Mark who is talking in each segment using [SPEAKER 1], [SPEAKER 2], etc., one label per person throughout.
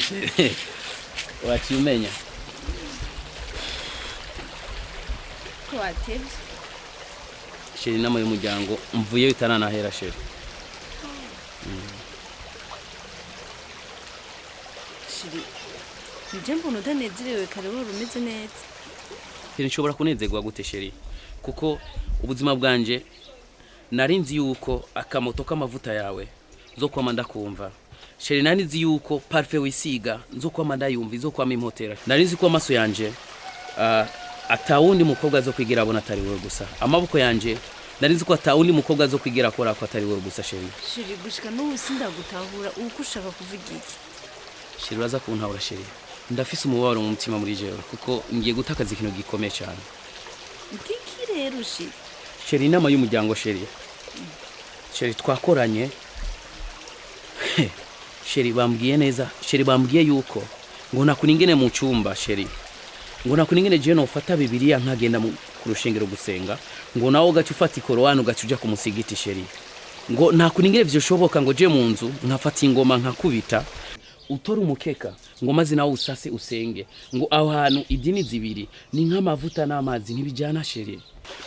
[SPEAKER 1] Shiri?
[SPEAKER 2] Wakiumenya.
[SPEAKER 1] Ko watevye?
[SPEAKER 2] Shiri nama y'umuryango mvuye bitananahera shiri.
[SPEAKER 1] Shiri. Nje mbona udanezerewe kare wari umeze neza.
[SPEAKER 2] Nshobora kunezerwa gute shiri? Kuko ubuzima bwanje narinzi yuko akamoto k'amavuta yawe nzokwama ndakumva. Sheri nanizi yuko parfait wisiga nzokwama ndayumva izokwama impotera. Narinzi ko amaso yanje atawundi mukobwa zo kwigira abona atari wowe gusa. Amaboko yanje narinzi ko atawundi mukobwa zo kwigira akora ko atari wowe gusa sheri.
[SPEAKER 1] Sheri gushika n'ubu sindagutahura uko ushaka kuvuga iki.
[SPEAKER 2] Sheri uraza kuntahura sheri. Ndafise umubabaro mu mutima muri jewe kuko ngiye gutakaza ikintu gikomeye cyane.
[SPEAKER 1] Iki rero sheri?
[SPEAKER 2] Sheri inama y'umuryango sheri. Sheri twakoranye. Sheri bambwiye neza. Sheri bambwiye yuko ngo nakuningene mu cyumba sheri. Ngo nakuningene je no ufata Bibiliya nkagenda ku rushengero gusenga. Ngo nawo gacu ufata ikorowani ugacuja ku musigiti sheri. Ngo nakuningene byo shoboka ngo je mu nzu nkafata ingoma nkakubita. Utora umukeka ngo mazi nawo usase usenge. Ngo aho hantu idini zibiri ni nk'amavuta n'amazi ntibijana sheri.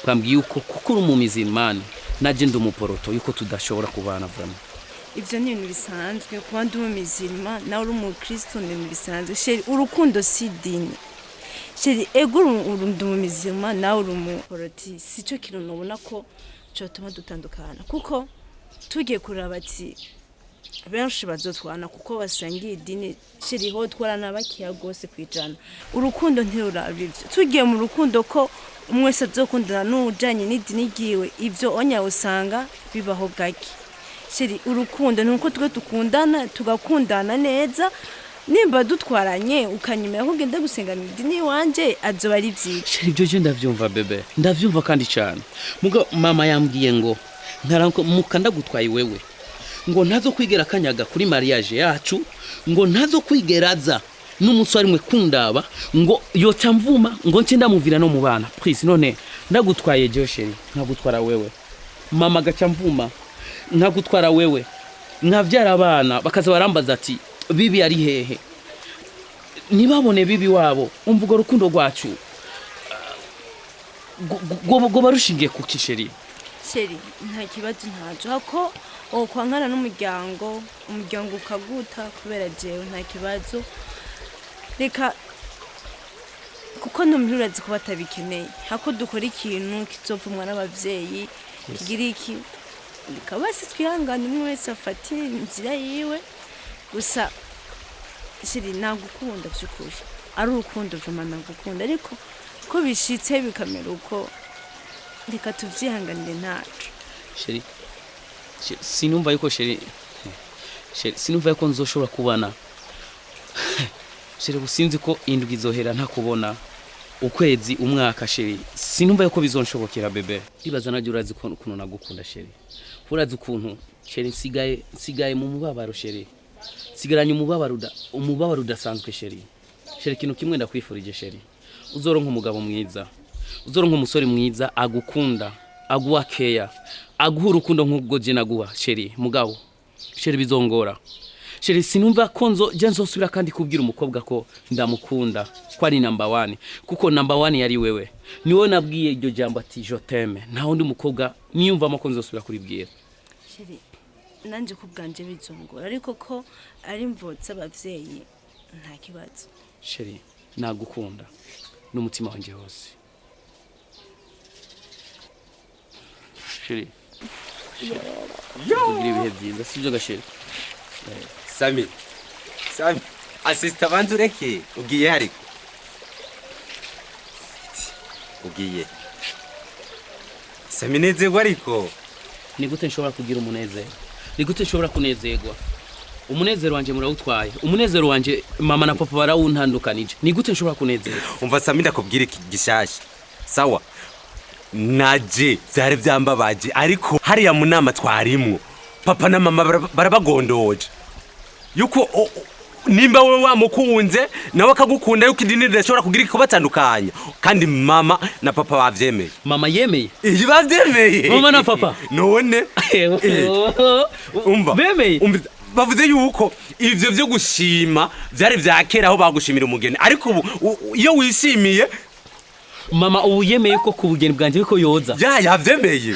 [SPEAKER 2] Kwambwiye yuko kuko uri umumizimani naje ndumuporoto yuko tudashobora kubana vrama.
[SPEAKER 1] Ivyo ni ibintu bisanzwe kuba ndi umumizima nawe uri umukristo ni ibintu bisanzwe. Sheri urukundo si dini. Sheri ego uri umumizima nawe uri umuporoti sico kintu nobona ko cyotuma dutandukana kuko tugiye kuraba ati benshi bazotwana kuko basangiye idini. Sheri ho twarana bakiya gose kwijana. Urukundo ntirurabivyo. Tugiye mu rukundo ko umwese azokundana n'ujanye n'idini giwe ivyo onya usanga bibaho gake. Sheri urukundo nuko twe tukundana tugakundana neza nimba dutwaranye ukanyimera ko genda gusenga mu idini wanje azoba ari vyiza.
[SPEAKER 2] Sheri byo je ndavyumva bebe. Ndavyumva kandi cyane. Muga mama yambwiye ngo nkaranko mukanda gutwaye wewe. Ngo ntazo kwigera kanyaga kuri mariage yacu. Ngo ntazo kwigeraza n'umuswari mwe kundaba ngo yoca mvuma ngo nce ndamuvira no mu bana. Please none ndagutwaye je sheri nkagutwara wewe. Mama gaca mvuma nkagutwara wewe. Nkavyara abana bakaza barambaza ati bibi ari hehe. Nibabone bibi wabo umvugo rukundo rwacu. Go barushingiye ku kisheri.
[SPEAKER 1] Sheri nta kibazo ntajo hako okwankana n'umuryango ukaguta kubera jewe nta kibazo. Reka kuko numvirazi ko batabikeneye hako dukora ikintu kizopfumwa n'abavyeyi kigira iki kabasi twihangana umwe wese afati inzira yiwe gusa. Sheri nagukunda byukuri ari urukundo vuma nagukunda ariko ko bishitse bikamera uko reka tuvyihanganire ntacu.
[SPEAKER 2] Sheri sinumva yuko sheri sinumva yuko nzoshobora kubana. Sheri gusinzi ko indwi izohera nta kubona ukwezi umwaka sheri. Sinumva yuko bizonshobokera bebe. Ibaza najye urazi ukuntu nagukunda sheri. Urazi ukuntu sheri sigaye mu mubabaro sheri. Sigaranye umubabaro udasanzwe sheri. Sheri kintu kimwe ndakwifurije sheri. Uzoronka umugabo mwiza. Uzoronka umusore mwiza agukunda, aguha keya, aguha urukundo nk'ubwo je naguha sheri. Mugabo sheri bizongora. Sheri sinumva ko nzosubira kandi kubwira umukobwa ko ndamukunda ko ari number 1 kuko number 1 yari wewe. Niwe nabwiye iryo jambo ati je t'aime. Nta undi mukobwa niyumva ko nzosubira kuribwira.
[SPEAKER 1] Sheri nanje kubwanje bizongora ariko ko ari mvotse abavyeyi nta kibazo.
[SPEAKER 2] Sheri nagukunda n'umutima wanje wose. Sheri yo ibihe byiza sibyo gasheri.
[SPEAKER 3] Sami assista bandureke ugiye hariko ugiye Sami nezerwa ariko
[SPEAKER 2] ni gute nshobora kugira umunezero. Ni gute nshobora kunezerwa umunezero wanje murawutwaye umunezero wanje mama na papa barawuntandukanije ni gute nshobora kunezera
[SPEAKER 3] umva Sami ndakubwira iki gishasha sawa naje byari byambabaje ariko hariya mu nama twarimwo papa na mama barabagondoje yuko nimba wewe wamukunze nawe akagukunda yuko idini ridashobora kugira ikubatandukanya kandi mama na papa bavyemeye
[SPEAKER 2] mama yemeye
[SPEAKER 3] iyi bavyemeye
[SPEAKER 2] mama na papa
[SPEAKER 3] none umva
[SPEAKER 2] bemeye
[SPEAKER 3] bavuze yuko ivyo byo gushima byari vyakera aho bagushimira umugeni ariko iyo wishimiye
[SPEAKER 2] mama ubu yemeye ko ku bugeni bwanje biko yoza
[SPEAKER 3] yavyemeye